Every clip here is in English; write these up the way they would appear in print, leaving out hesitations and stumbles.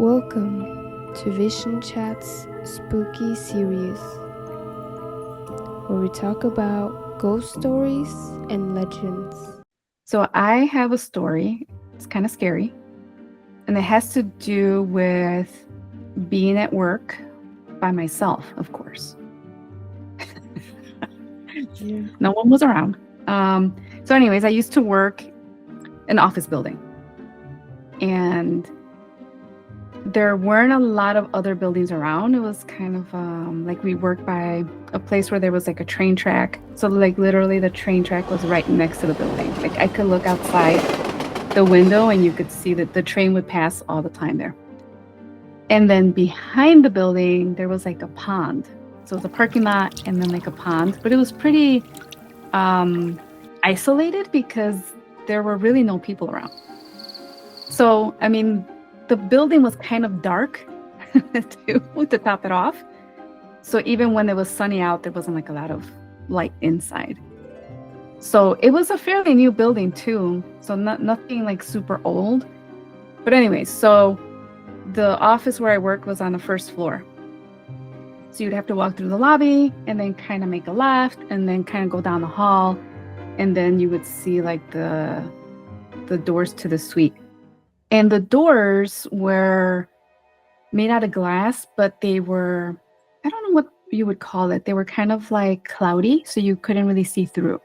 Welcome to Vision Chat's spooky series, where we talk about ghost stories and legends. So I have a story. It's kind of scary, and it has to do with being at work by myself, of course. Yeah. No one was around. So anyways, I used to work in an office building, and there weren't a lot of other buildings around. It was kind of like we worked by a place where there was like a train track. So like literally the train track was right next to the building. Like I could look outside the window and you could see that the train would pass all the time there. And then behind the building, there was like a pond. So it was a parking lot and then like a pond, but it was pretty isolated because there were really no people around. So, I mean, the building was kind of dark to top it off. So even when it was sunny out, there wasn't like a lot of light inside. So it was a fairly new building too. So nothing like super old. But anyways, so the office where I worked was on the first floor. So you'd have to walk through the lobby and then kind of make a left and then kind of go down the hall. And then you would see like the doors to the suite. And the doors were made out of glass, but they were, I don't know what you would call it. They were kind of like cloudy, so you couldn't really see through.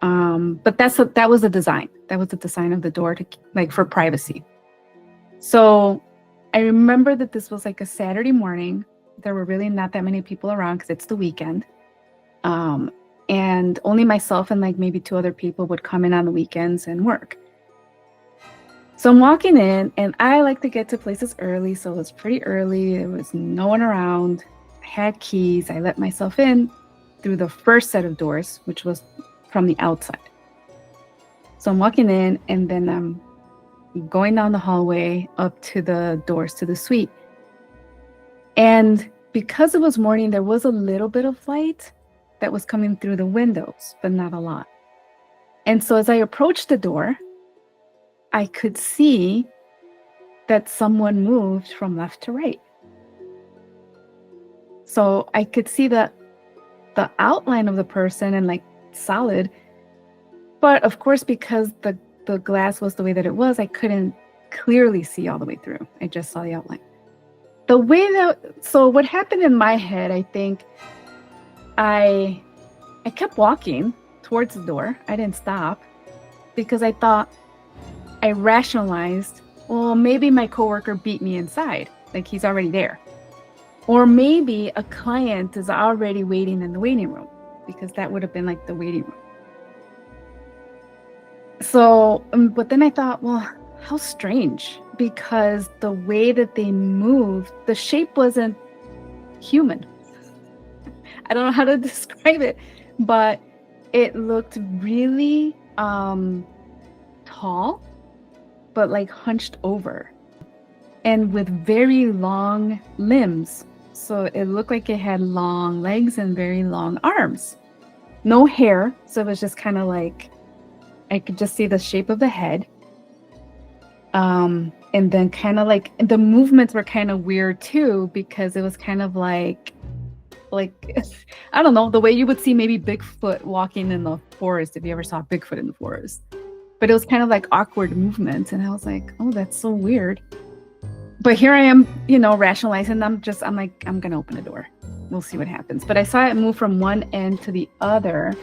But that was the design. That was the design of the door to like for privacy. So I remember that this was like a Saturday morning. There were really not that many people around because it's the weekend. And only myself and like maybe two other people would come in on the weekends and work. So I'm walking in and I like to get to places early. So it was pretty early. There was no one around. I had keys. I let myself in through the first set of doors, which was from the outside. So I'm walking in and then I'm going down the hallway up to the doors to the suite. And because it was morning, there was a little bit of light that was coming through the windows, but not a lot. And so as I approached the door, I could see that someone moved from left to right. So I could see the outline of the person and like solid. But of course, because the glass was the way that it was, I couldn't clearly see all the way through. I just saw the outline. So what happened in my head, I think I kept walking towards the door. I didn't stop because I rationalized, well, maybe my coworker beat me inside, like he's already there. Or maybe a client is already waiting in the waiting room, because that would have been like the waiting room. So, but then I thought, well, how strange, because the way that they moved, the shape wasn't human. I don't know how to describe it, but it looked really tall, but like hunched over and with very long limbs. So it looked like it had long legs and very long arms. No hair. So it was just kind of like, I could just see the shape of the head. And then kind of like the movements were kind of weird too, because it was kind of like, I don't know, the way you would see maybe Bigfoot walking in the forest, if you ever saw Bigfoot in the forest. But it was kind of like awkward movements. And I was like, oh, that's so weird. But here I am, rationalizing. I'm like, I'm going to open the door. We'll see what happens. But I saw it move from one end to the other.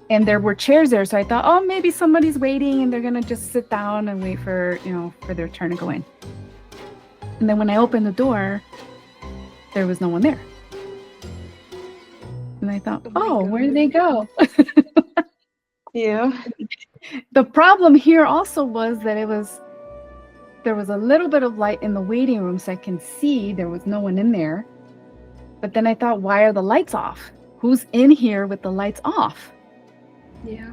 And there were chairs there. So I thought, oh, maybe somebody's waiting and they're going to just sit down and wait for their turn to go in. And then when I opened the door, there was no one there. And I thought, oh, where did they go? Yeah. The problem here also was that there was a little bit of light in the waiting room, so I can see there was no one in there. But then I thought, why are the lights off? Who's in here with the lights off? Yeah.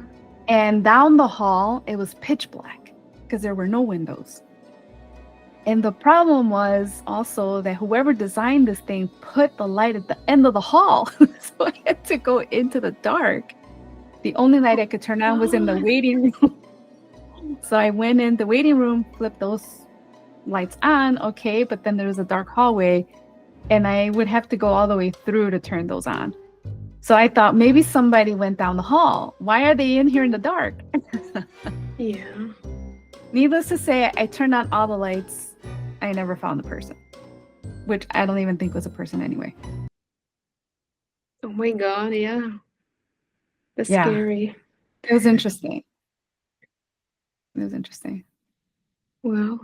And down the hall, it was pitch black because there were no windows. And the problem was also that whoever designed this thing put the light at the end of the hall. So I had to go into the dark. The only light I could turn on was in the waiting room. So I went in the waiting room, flipped those lights on, okay, but then there was a dark hallway and I would have to go all the way through to turn those on. So I thought maybe somebody went down the hall. Why are they in here in the dark? Yeah. Needless to say, I turned on all the lights. I never found the person, which I don't even think was a person anyway. Oh my God, yeah. That's Yeah, scary. it was interesting. It was interesting. Wow.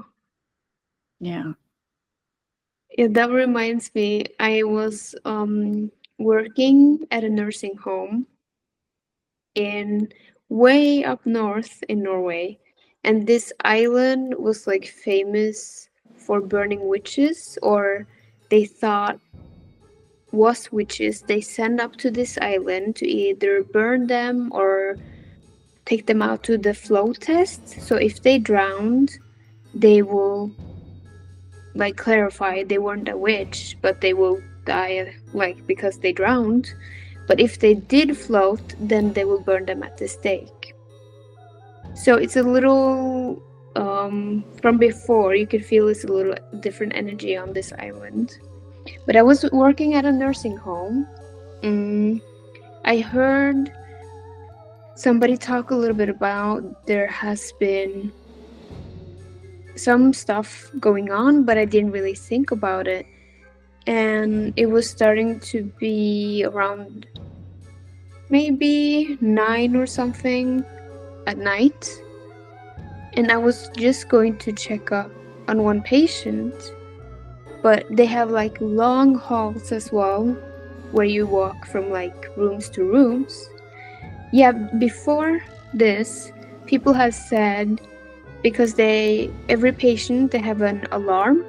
Yeah. Yeah, that reminds me, I was working at a nursing home in way up north in Norway, and this island was like famous for burning witches, or they thought was witches. They send up to this island to either burn them or take them out to the flow test. So if they drowned, they will like clarify they weren't a witch, but they will die like because they drowned. But if they did float, then they will burn them at the stake. So it's a little from before you could feel it's a little different energy on this island. But I was working at a nursing home. Mm, I heard somebody talk a little bit about there has been some stuff going on, but I didn't really think about it. And it was starting to be around maybe 9 or something at night. And I was just going to check up on one patient, but they have like long halls as well where you walk from like rooms to rooms. Yeah, before this, people have said because every patient they have an alarm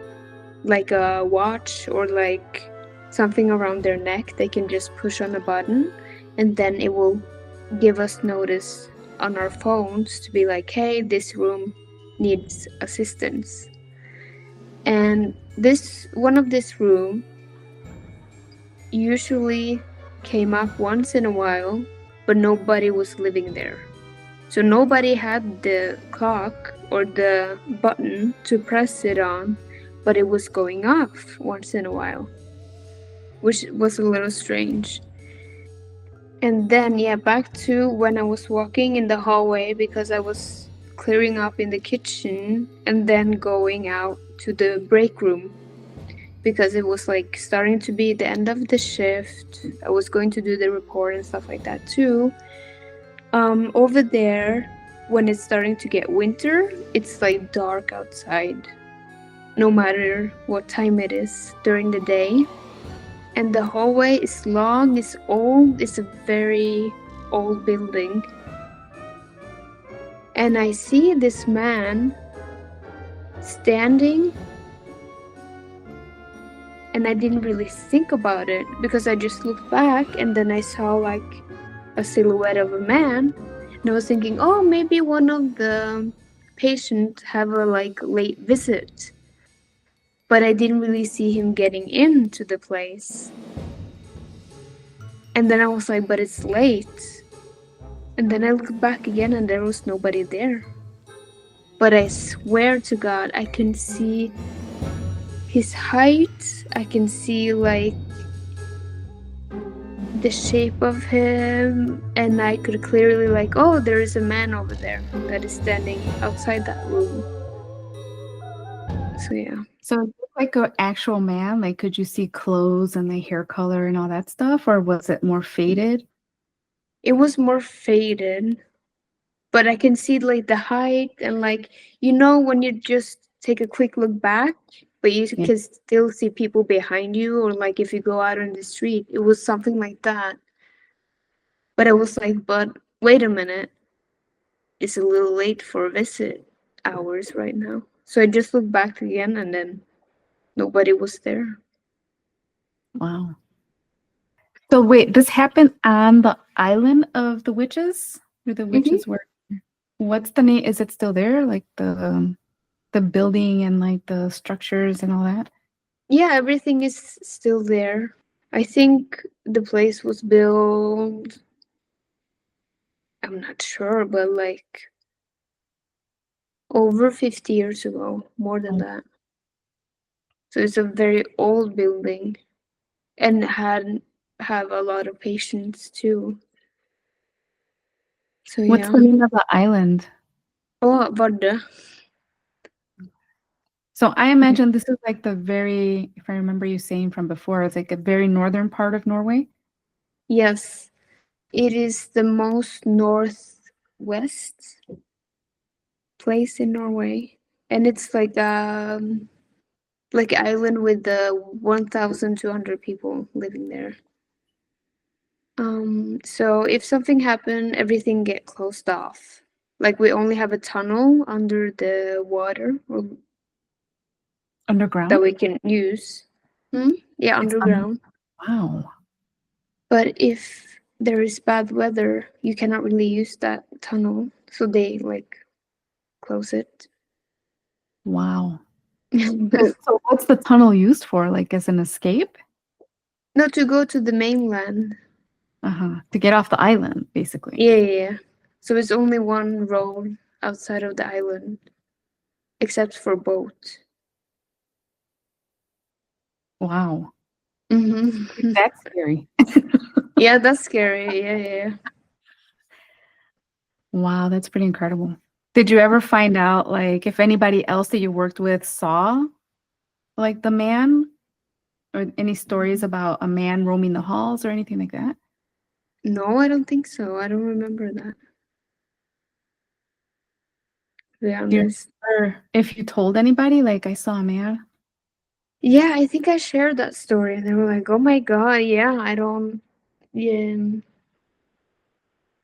like a watch or like something around their neck, they can just push on a button and then it will give us notice on our phones to be like, hey, this room needs assistance. And this one of this room usually came up once in a while, but nobody was living there. So nobody had the clock or the button to press it on, but it was going off once in a while, which was a little strange. And then, yeah, back to when I was walking in the hallway because I was clearing up in the kitchen and then going out to the break room because it was like starting to be the end of the shift. I was going to do the report and stuff like that too. Over there, when it's starting to get winter, it's like dark outside, no matter what time it is during the day. And the hallway is long, it's old, it's a very old building. And I see this man standing, and I didn't really think about it because I just looked back and then I saw like a silhouette of a man. And I was thinking, oh, maybe one of the patients have a like late visit. But I didn't really see him getting into the place. And then I was like, but it's late. And then I looked back again and there was nobody there. But I swear to God, I can see his height. I can see like the shape of him. And I could clearly like, oh, there is a man over there that is standing outside that room. So yeah. So is it like an actual man? Like, could you see clothes and the hair color and all that stuff, or was it more faded? It was more faded, but I can see like the height and like when you just take a quick look back, but you Yeah. can still see people behind you, or like if you go out on the street, it was something like that. But I was like, but wait a minute, it's a little late for visit hours right now. So I just looked back again, and then nobody was there. Wow. So wait, this happened on the island of the witches, where the Hmm. witches were. What's the name? Is it still there? Like the building and like the structures and all that? Yeah, everything is still there. I think the place was built. I'm not sure, but like over 50 years ago, more than Oh, that. So it's a very old building and had have a lot of patients too. So What's yeah. the name of the island? Oh, Vardø. So I imagine this is like the very, if I remember you saying from before, it's like a very northern part of Norway. Yes, it is the most northwest place in Norway, and it's like an island with the 1,200 people living there. So if something happened, everything get closed off. Like we only have a tunnel under the water that Underground? we can use. Hmm? Yeah, It's un underground. Wow. But if there is bad weather, you cannot really use that tunnel. So they like close it. Wow. So what's the tunnel used for? Like as an escape? No, to go to the mainland. Uh-huh. To get off the island, basically. Yeah, yeah, yeah. So it's only one road outside of the island, except for boat. Wow. Mm-hmm. That's scary. Yeah, that's scary. Yeah, yeah, yeah. Wow, that's pretty incredible. Did you ever find out, like, if anybody else that you worked with saw, like, the man? Or any stories about a man roaming the halls or anything like that? No, I don't think so. I don't remember that, to be Do you honest. remember if you told anybody, like, "I saw a man"? Yeah, I think I shared that story, and they were like, "Oh my God, yeah, I don't, yeah,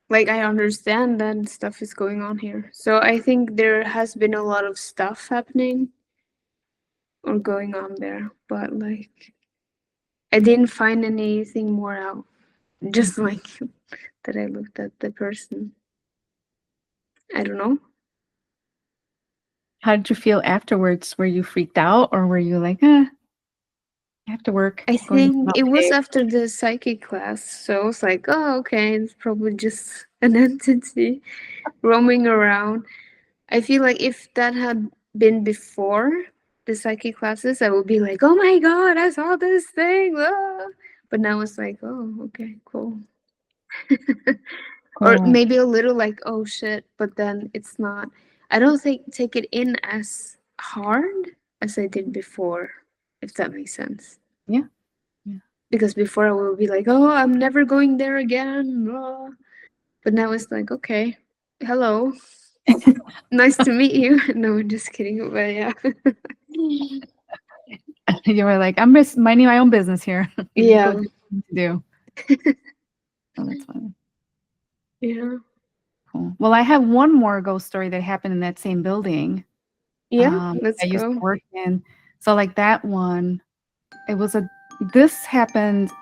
like I understand that stuff is going on here." So I think there has been a lot of stuff happening or going on there, but like I didn't find anything more out. Just Mhm. like that, I looked at the person. I don't know. How did you feel afterwards? Were you freaked out or were you like, "Eh, I have to work, I going think about it my was day"? after the psychic class, so I was like, "Oh, okay, it's probably just an entity roaming around." I feel like if that had been before the psychic classes, I would be like, "Oh my God, I saw this thing!" Ah. But now it's like, "Oh, okay, cool." Or Cool. maybe a little like, "Oh shit," but then it's not. I don't think take it in as hard as I did before, if that makes sense. Yeah, yeah. Because before I would be like, "Oh, I'm never going there again." Ah. But now it's like, okay, hello, nice to meet you. No, I'm just kidding. But yeah. You were like, "I'm just minding my own business here. You just go Yeah. do what you need to do." Oh, that's funny. Yeah. Cool. Well, I have one more ghost story that happened in that same building, Yeah. Let's I used to go. work in. So, like, that one, it was a this happened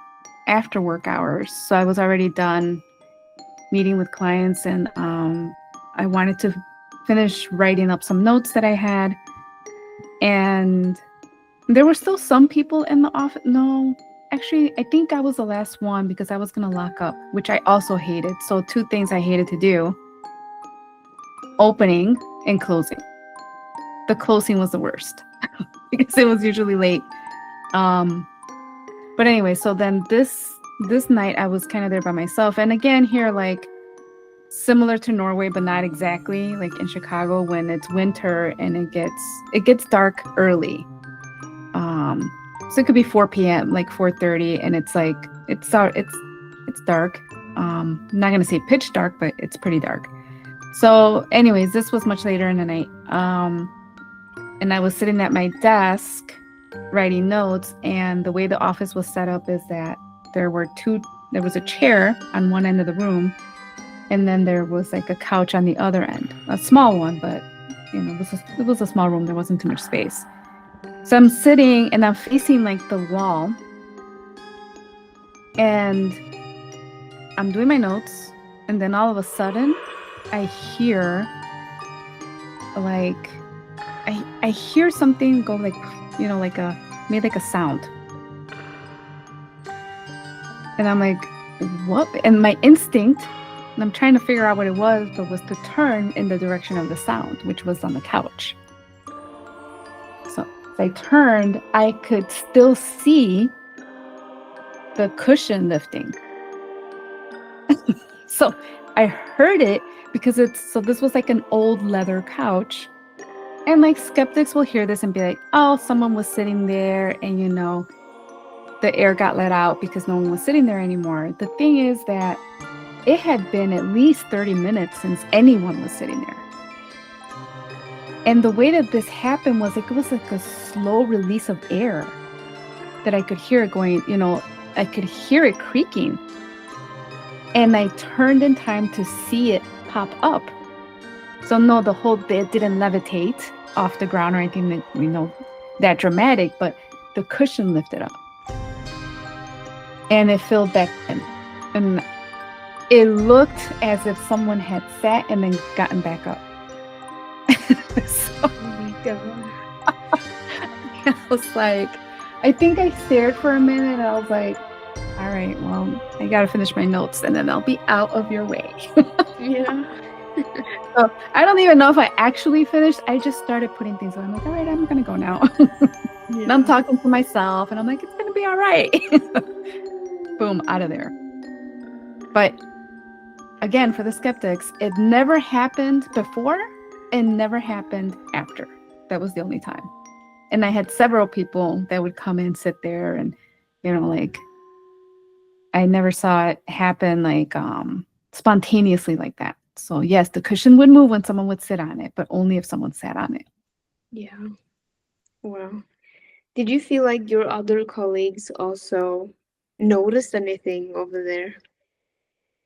after work hours, so I was already done meeting with clients, and I wanted to finish writing up some notes that I had, and there were still some people in the office. No, actually, I think I was the last one because I was gonna lock up, which I also hated. So two things I hated to do: opening and closing. The closing was the worst because it was usually late. Um, but anyway, so then this night I was kind of there by myself, and again here, like, similar to Norway, but not exactly. Like in Chicago, when it's winter and it gets dark early. So it could be 4 p.m., like 4:30, and it's like it's dark. I'm not gonna say pitch dark, but it's pretty dark. So, anyways, this was much later in the night. And I was sitting at my desk writing notes, and the way the office was set up is that there was a chair on one end of the room, and then there was like a couch on the other end, a small one, but it was a small room. There wasn't too much space. So I'm sitting and I'm facing like the wall, and I'm doing my notes, and then all of a sudden, I hear like I hear something go like, like a made like a sound, and I'm like, what? And my instinct, and I'm trying to figure out what it was, but was to turn in the direction of the sound, which was on the couch. So I turned, I could still see the cushion lifting. So I heard it because this was like an old leather couch. And like skeptics will hear this and be like, oh, someone was sitting there and, the air got let out because no one was sitting there anymore. The thing is that it had been at least 30 minutes since anyone was sitting there. And the way that this happened was like, it was like a slow release of air that I could hear it going, I could hear it creaking. And I turned in time to see it pop up. So no, the whole bed didn't levitate off the ground or anything that, that dramatic, but the cushion lifted up. And it filled back in. And it looked as if someone had sat and then gotten back up. So, Oh my God. I was like, I think I stared for a minute and I was like, all right, well, I got to finish my notes and then I'll be out of your way. Yeah. So I don't even know if I actually finished. I just started putting things on. I'm like, all right, I'm going to go now. And I'm talking to myself and I'm like, it's going to be all right. Boom, out of there. But again, for the skeptics, it never happened before and never happened after. That was the only time. And I had several people that would come and sit there and, like, I never saw it happen like spontaneously like that. So yes, the cushion would move when someone would sit on it, but only if someone sat on it. Yeah. Wow. Did you feel like your other colleagues also noticed anything over there?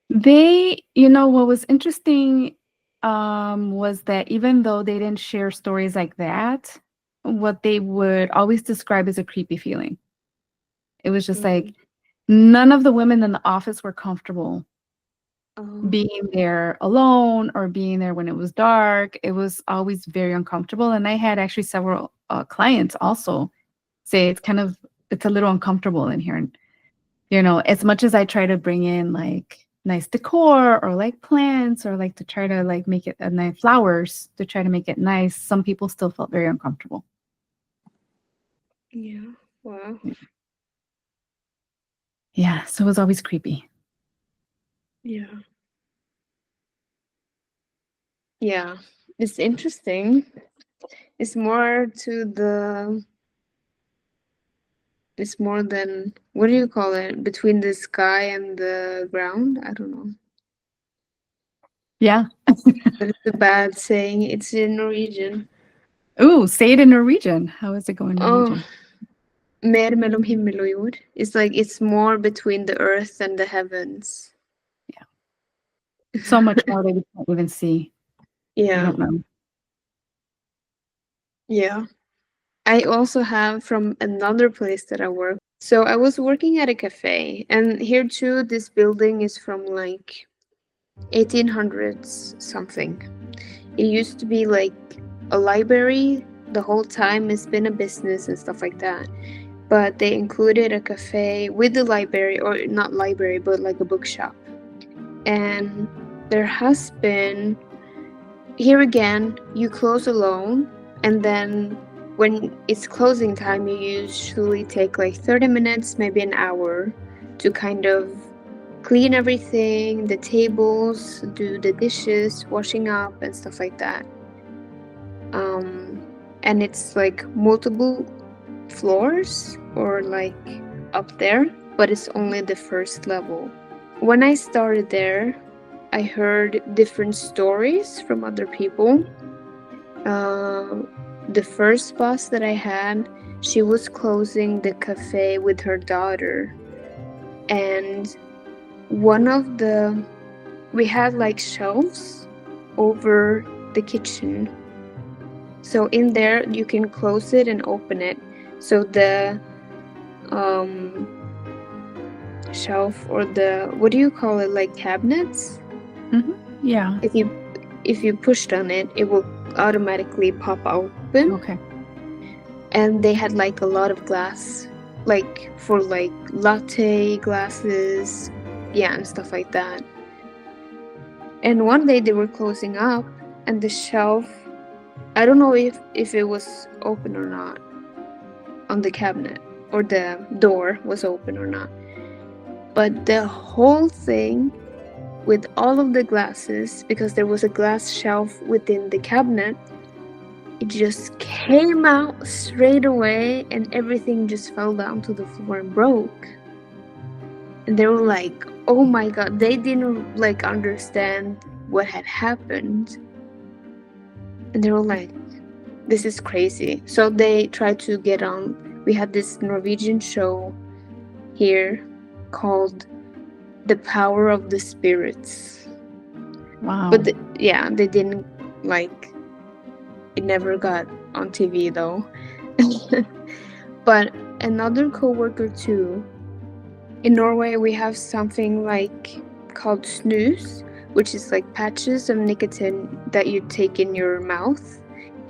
They, what was interesting was that even though they didn't share stories like that, what they would always describe as a creepy feeling. It was just like none of the women in the office were comfortable being there alone or being there when it was dark. It was always very uncomfortable. And I had actually several clients also say it's a little uncomfortable in here. And, as much as I try to bring in like nice decor or like plants or like to try to like make it nice flowers to try to make it nice, some people still felt very uncomfortable. Yeah. Wow. Yeah. So it was always creepy. Yeah. Yeah. It's interesting. It's more to the it's more than what do you call it? Between the sky and the ground? I don't know. Yeah. But it's a bad saying. It's in Norwegian. Ooh, say it in Norwegian. How is it going in Oh, Norwegian? mer mellom himmel og jord. It's like it's more between the earth and the heavens. Yeah. So much more that we can't even see. We Yeah. don't know. Yeah. I also have from another place that I work. So I was working at a cafe, and here too, this building is from like 1800s something. It used to be like a library the whole time. It's been a business and stuff like that. But they included a cafe with the library, or not library, but like a bookshop. And there has been, here again, you close alone, and then when it's closing time, you usually take like 30 minutes, maybe an hour, to kind of clean everything, the tables, do the dishes, washing up, and stuff like that. And it's like multiple floors or like up there, but it's only the first level. When I started there, I heard different stories from other people. The first boss that I had, she was closing the cafe with her daughter, and we had like shelves over the kitchen. So in there you can close it and open it. So the shelf, or the, what do you call it, like cabinets? Yeah. If you pushed on it, it will automatically pop open. Okay. And they had like a lot of glass, like for like latte glasses, yeah, and stuff like that. And one day they were closing up, and the shelf, I don't know if it was open or not, on the cabinet or the door was open or not. But the whole thing with all of the glasses, because there was a glass shelf within the cabinet, it just came out straight away and everything just fell down to the floor and broke. And they were like, oh my god, they didn't like understand what had happened. And they were like, this is crazy. So they tried to get on. We had this Norwegian show here called The Power of the Spirits. Wow. But yeah, they didn't like it never got on TV though. But another coworker too. In Norway we have something like called snus, which is like patches of nicotine that you take in your mouth,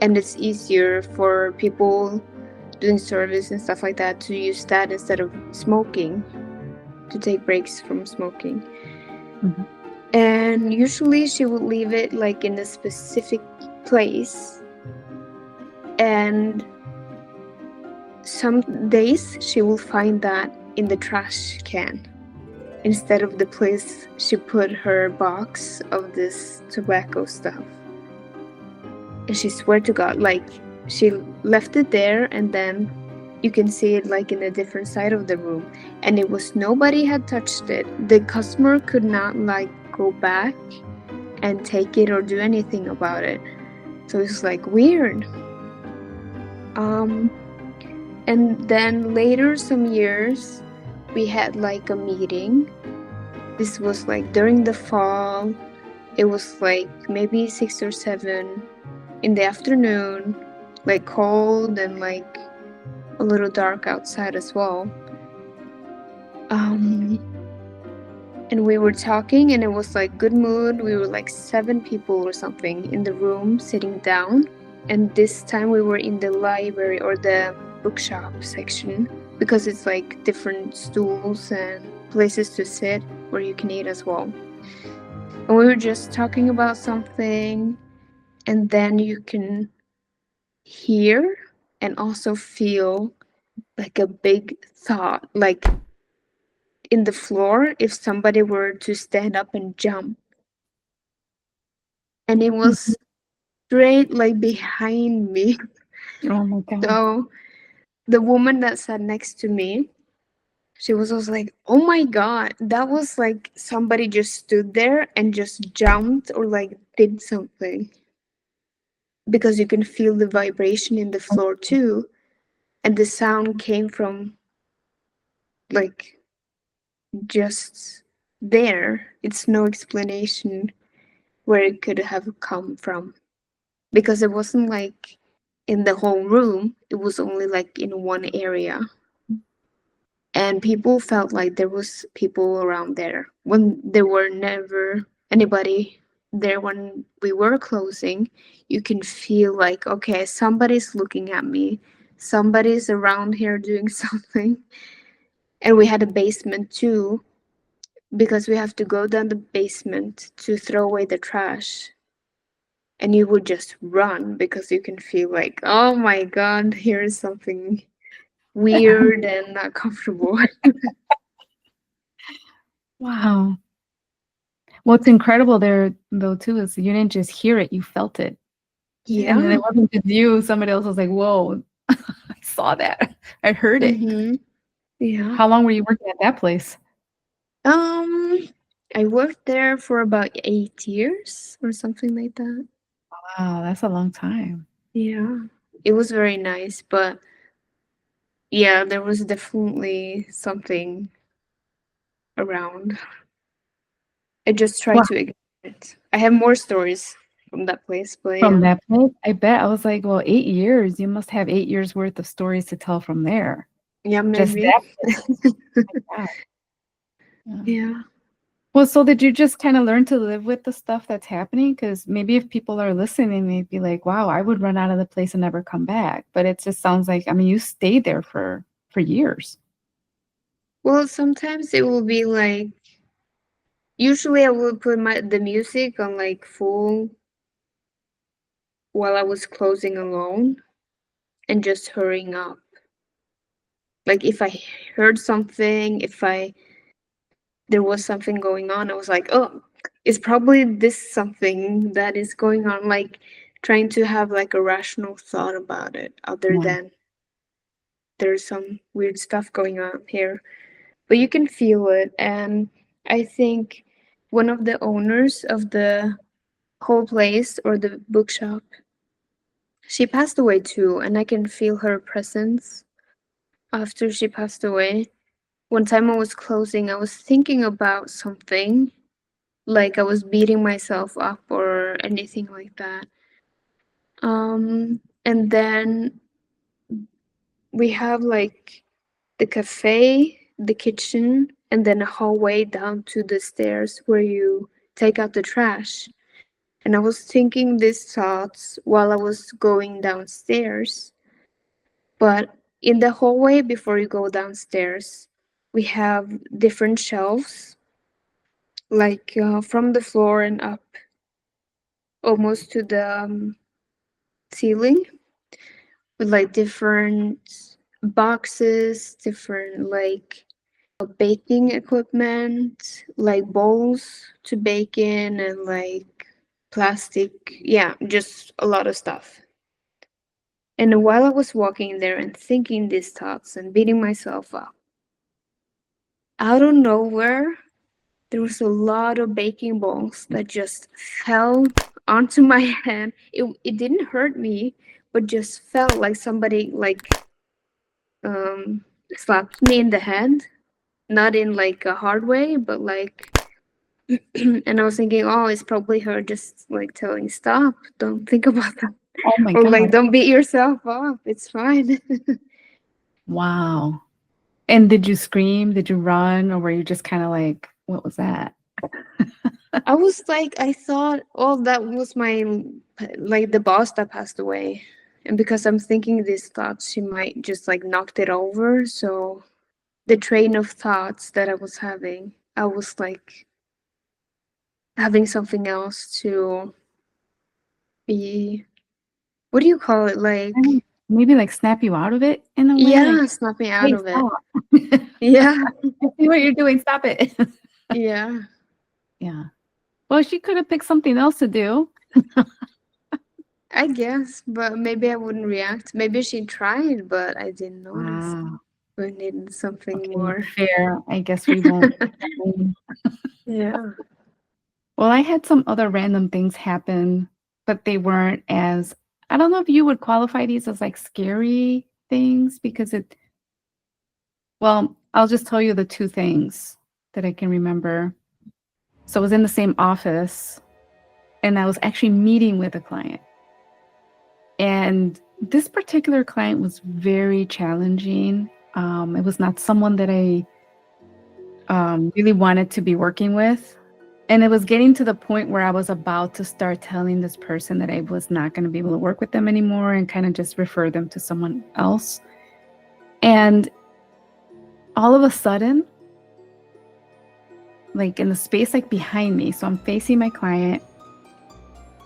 and it's easier for people doing service and stuff like that to use that instead of smoking, to take breaks from smoking. Mhm. And usually she would leave it like in a specific place, and some days she will find that in the trash can instead of the place she put her box of this tobacco stuff. And she swear to god, like, she left it there, and then you can see it like in a different side of the room, and it was nobody had touched it. The customer could not like go back and take it or do anything about it. So it's like weird. um and then later some years we had like a meeting. This was like during the fall. It was like maybe 6 or 7 in the afternoon, like cold and like a little dark outside as well. Um, and we were talking, and it was like good mood. We were like 7 people or something in the room sitting down. And this time we were in the library or the bookshop section, because it's like different stools and places to sit where you can eat as well. And we were just talking about something, and then you can hear and also feel like a big thought, like in the floor, if somebody were to stand up and jump. And it Mhm. was straight like behind me. Oh my God. So the woman that sat next to me, she was also like, oh my god, that was like somebody just stood there and just jumped or like did something. Because you can feel the vibration in the floor too. And the sound came from like just there. It's no explanation where it could have come from, because it wasn't like in the whole room, it was only like in one area. And people felt like there was people around there when there were never anybody there. When we were closing, you can feel like, okay, somebody's looking at me, somebody's around here doing something. And we had a basement too, because we have to go down the basement to throw away the trash. And you would just run because you can feel like, oh my god, here is something weird and not comfortable. Wow. What's incredible there, though, too, is you didn't just hear it, you felt it. And then Yeah. it wasn't just you, somebody else was like, whoa, I saw that. I heard it. Mm-hmm. Yeah. How long were you working at that place? Um, I worked there for about 8 years or something like that. Wow, that's a long time. Yeah. It was very nice, but yeah, there was definitely something around. I just tried Wow. to ignore it. I have more stories from that place, but From yeah. that place? I bet. I was like, well, 8 years, you must have 8 years worth of stories to tell from there. Yeah, Just maybe. that place. Wow. Yeah. Yeah. Well, so did you just kinda learn to live with the stuff that's happening? Because maybe if people are listening, they'd be like, "Wow, I would run out of the place and never come back." But it just sounds like, I mean, you stayed there for years. Well, sometimes it will be like, usually I would put the music on like full while I was closing alone and just hurrying up. Like if I heard something, if I there was something going on, I was like, oh, it's probably this something that is going on. Like trying to have like a rational thought about it, other Yeah. than there's some weird stuff going on here. But you can feel it, and I think one of the owners of the whole place or the bookshop, she passed away too, and I can feel her presence after she passed away. One time I was closing, I was thinking about something, like I was beating myself up or anything like that. And then we have like the cafe, the kitchen, and then a hallway down to the stairs where you take out the trash. And I was thinking these thoughts while I was going downstairs. But in the hallway before you go downstairs, we have different shelves, like from the floor and up almost to the ceiling, with like different boxes, different like baking equipment, like bowls to bake in, and like plastic. Yeah, just a lot of stuff. And while I was walking there and thinking these thoughts and beating myself up, out of nowhere, there was a lot of baking balls that just fell onto my head. It didn't hurt me, but just felt like somebody like um slapped me in the head. Not in like a hard way, but like and I was thinking, oh, it's probably her just like telling stop, don't think about that. Oh my Or like God. don't beat yourself up. It's fine. Wow. And did you scream? Did you run? Or were you just kind of like, what was that? I was like, I thought, oh, that was my, like, the boss that passed away. And because I'm thinking these thoughts, she might just like knocked it over. So the train of thoughts that I was having, I was like having something else to be, what do you call it? Kind Like, of maybe like snap you out of it in a way, like, yeah, snap me out hey, of it. stop. Yeah, I see what you're doing. Stop it. yeah, Yeah. Well, she could have picked something else to do. I guess. But maybe I wouldn't react. Maybe she tried, but I didn't notice. Wow. We needed something Okay, more. fair. I guess we won't. Yeah. Well, I had some other random things happen, but they weren't as, I don't know if you would qualify these as like scary things because well, I'll just tell you the two things that I can remember. So I was in the same office and I was actually meeting with a client. And this particular client was very challenging. It was not someone that I really wanted to be working with. And it was getting to the point where I was about to start telling this person that I was not going to be able to work with them anymore and kind of just refer them to someone else. And all of a sudden, like in the space like behind me, so I'm facing my client,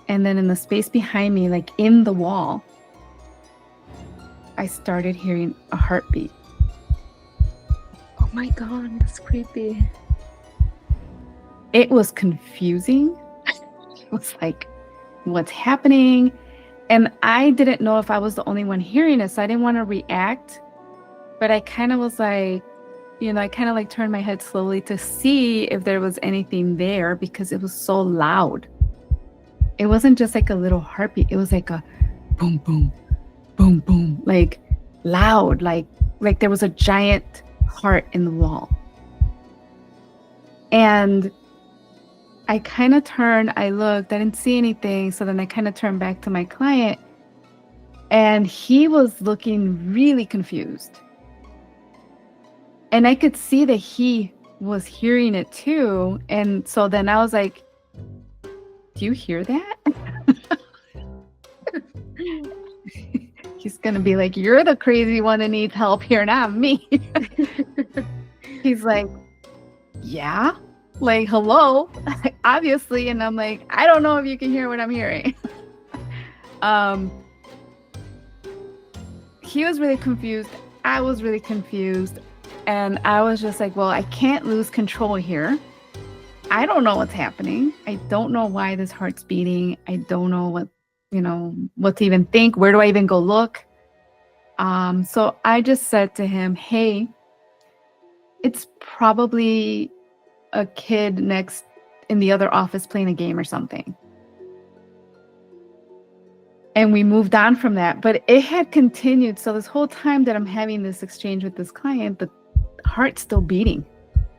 and then in the space behind me, like in the wall, I started hearing a heartbeat. Oh my god, that's creepy. It was confusing. It was like, what's happening? And I didn't know if I was the only one hearing it, so I didn't want to react. But I kind of was like, I kind of like turned my head slowly to see if there was anything there because it was so loud. It wasn't just like a little heartbeat. It was like a boom, boom, boom, boom, like loud, like there was a giant heart in the wall. And I kind of turned, I looked, I didn't see anything. So then I kind of turned back to my client and he was looking really confused. And I could see that he was hearing it too. And so then I was like, do you hear that? He's going to be like, you're the crazy one that needs help here, not me. He's like, yeah, like, hello, obviously. And I'm like, I don't know if you can hear what I'm hearing. He was really confused. I was really confused. And I was just like, well, I can't lose control here. I don't know what's happening. I don't know why this heart's beating. I don't know what to even think. Where do I even go look? So I just said to him, hey, it's probably a kid next in the other office playing a game or something. And we moved on from that, but it had continued. So this whole time that I'm having this exchange with this client, the heart's still beating.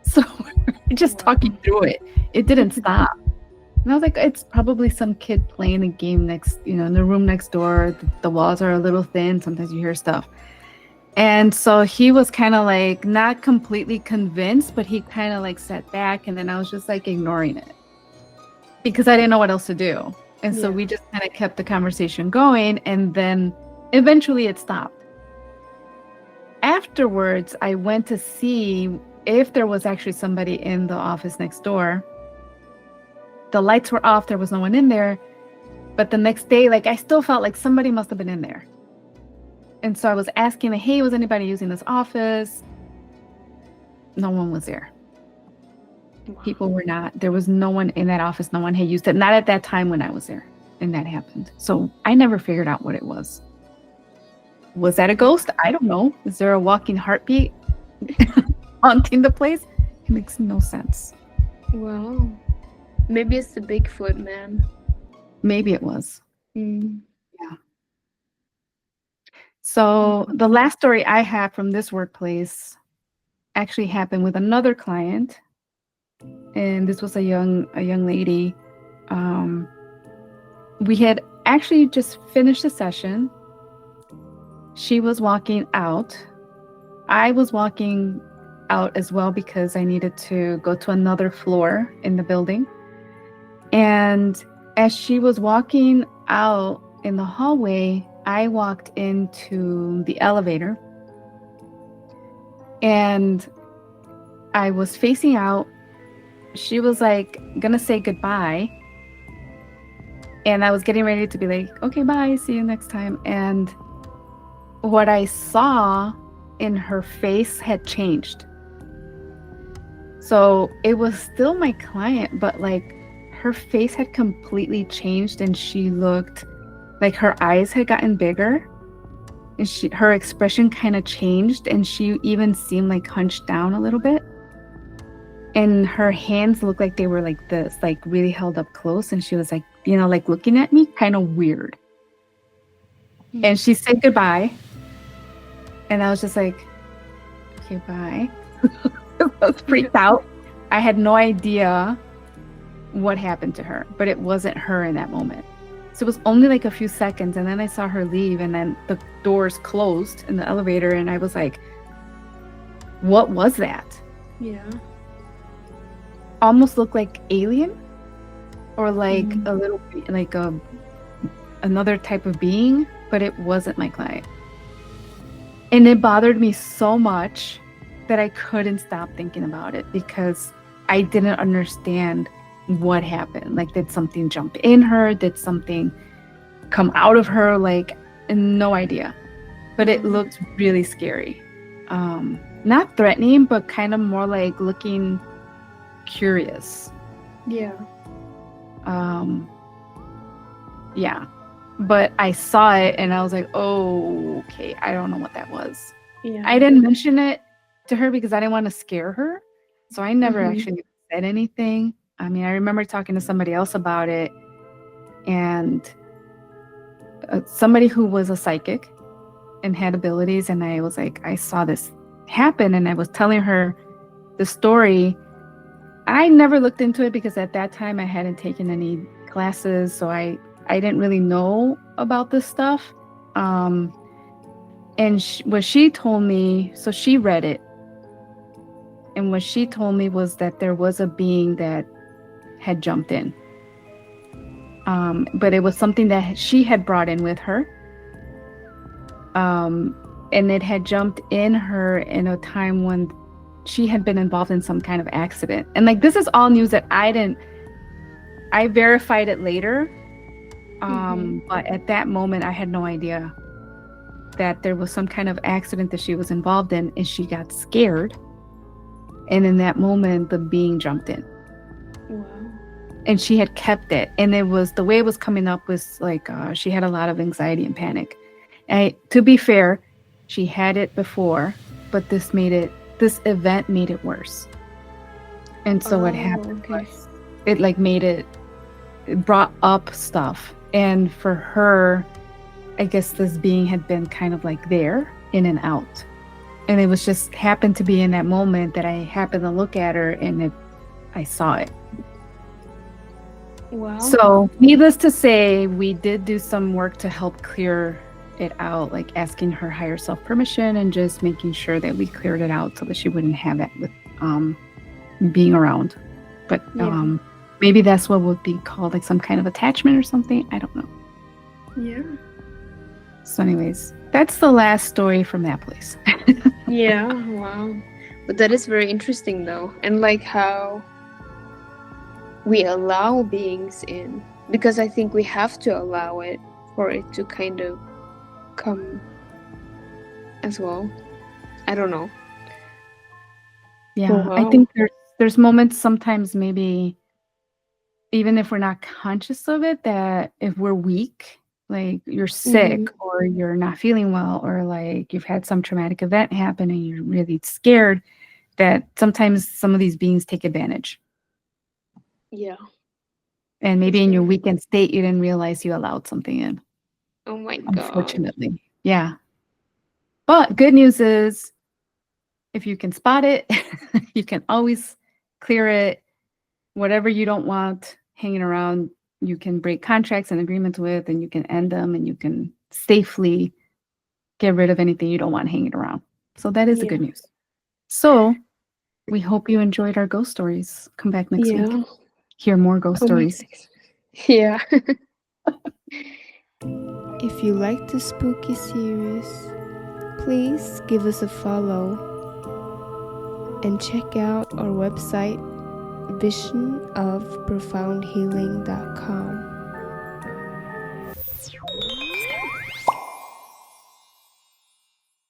So we're just talking through it. It didn't stop. And I was like, it's probably some kid playing a game next, in the room next door. The walls are a little thin. Sometimes you hear stuff. And so he was kind of like not completely convinced, but he kind of like sat back. And then I was just like ignoring it because I didn't know what else to do. And so we just kind of kept the conversation going. And then eventually it stopped. Afterwards, I went to see if there was actually somebody in the office next door. The lights were off. There was no one in there. But the next day, like I still felt like somebody must have been in there. And so I was asking, hey, was anybody using this office? No one was there. Wow. People were not. There was no one in that office. No one had used it. Not at that time when I was there. And that happened. So I never figured out what it was. Was that a ghost? I don't know. Is there a walking heartbeat haunting the place? It makes no sense. Wow. Maybe it's the Bigfoot man. Maybe it was. Yeah. So the last story I have from this workplace actually happened with another client, and this was a young lady. We had actually just finished the session. She was walking out. I was walking out as well because I needed to go to another floor in the building. And as she was walking out in the hallway, I walked into the elevator and I was facing out. She was like gonna say goodbye. And I was getting ready to be like, okay, bye, see you next time. And what I saw in her face had changed. So it was still my client, but like her face had completely changed and she looked like her eyes had gotten bigger and her expression kind of changed and she even seemed like hunched down a little bit. And her hands looked like they were like this, like really held up close. And she was like, like looking at me kind of weird. And she said goodbye. And I was just like, okay, bye. I was freaked out. I had no idea what happened to her, but it wasn't her in that moment. So it was only like a few seconds, and then I saw her leave, and then the doors closed in the elevator, and I was like, what was that? Yeah. Almost looked like alien or like a little, like another type of being, but it wasn't my client. And it bothered me so much that I couldn't stop thinking about it because I didn't understand what happened. Like, did something jump in her? Did something come out of her? Like, no idea. But it looked really scary. Not threatening, but kind of more like looking curious. Yeah. Yeah. But I saw it and I was like, oh, okay, I don't know what that was. Yeah. I didn't mention it to her because I didn't want to scare her. So I never actually said anything. I mean, I remember talking to somebody else about it, and somebody who was a psychic and had abilities. And I was like, I saw this happen, and I was telling her the story. I never looked into it because at that time I hadn't taken any classes, so I didn't really know about this stuff. And what she told me, so she read it, and what she told me was that there was a being that had jumped in. But it was something that she had brought in with her. And it had jumped in her in a time when she had been involved in some kind of accident. And like, this is all news that I verified it later. But at that moment I had no idea. that there was some kind of accident that she was involved in, and she got scared. And in that moment, the being jumped in. Wow. And she had kept it. And it was the way it was coming up was like she had a lot of anxiety and panic. And to be fair, she had it before, but this event made it worse. And so what Oh, happened okay. was it like it brought up stuff. And for her, I guess this being had been kind of like there, in and out. And it was just happened to be in that moment that I happened to look at her and I saw it. Wow. So, needless to say, we did do some work to help clear it out, like asking her higher self permission and just making sure that we cleared it out so that she wouldn't have it with being around. But Yeah. maybe that's what would be called like some kind of attachment or something. I don't know. Yeah. So, anyways, that's the last story from that place. Yeah. Wow. But that is very interesting, though, and like how we allow beings in, because I think we have to allow it for it to kind of come as well. I don't know. But Yeah, I wow. think there's moments sometimes maybe even if we're not conscious of it, that if we're weak, like you're Mm-hmm. sick or you're not feeling well or like you've had some traumatic event happen and you're really scared, that sometimes some of these beings take advantage. Yeah, And for maybe in your sure. weekend state, you didn't realize you allowed something in, Oh my God. unfortunately. Yeah. But good news is if you can spot it, you can always clear it. Whatever you don't want hanging around, you can break contracts and agreements with, and you can end them, and you can safely get rid of anything you don't want hanging around. So that is the Yeah. good news. So we hope you enjoyed our ghost stories. Come back next week. Yeah. Hear more ghost Come back stories. next. Yeah. If you like the spooky series, please give us a follow and check out our website visionofprofoundhealing.com.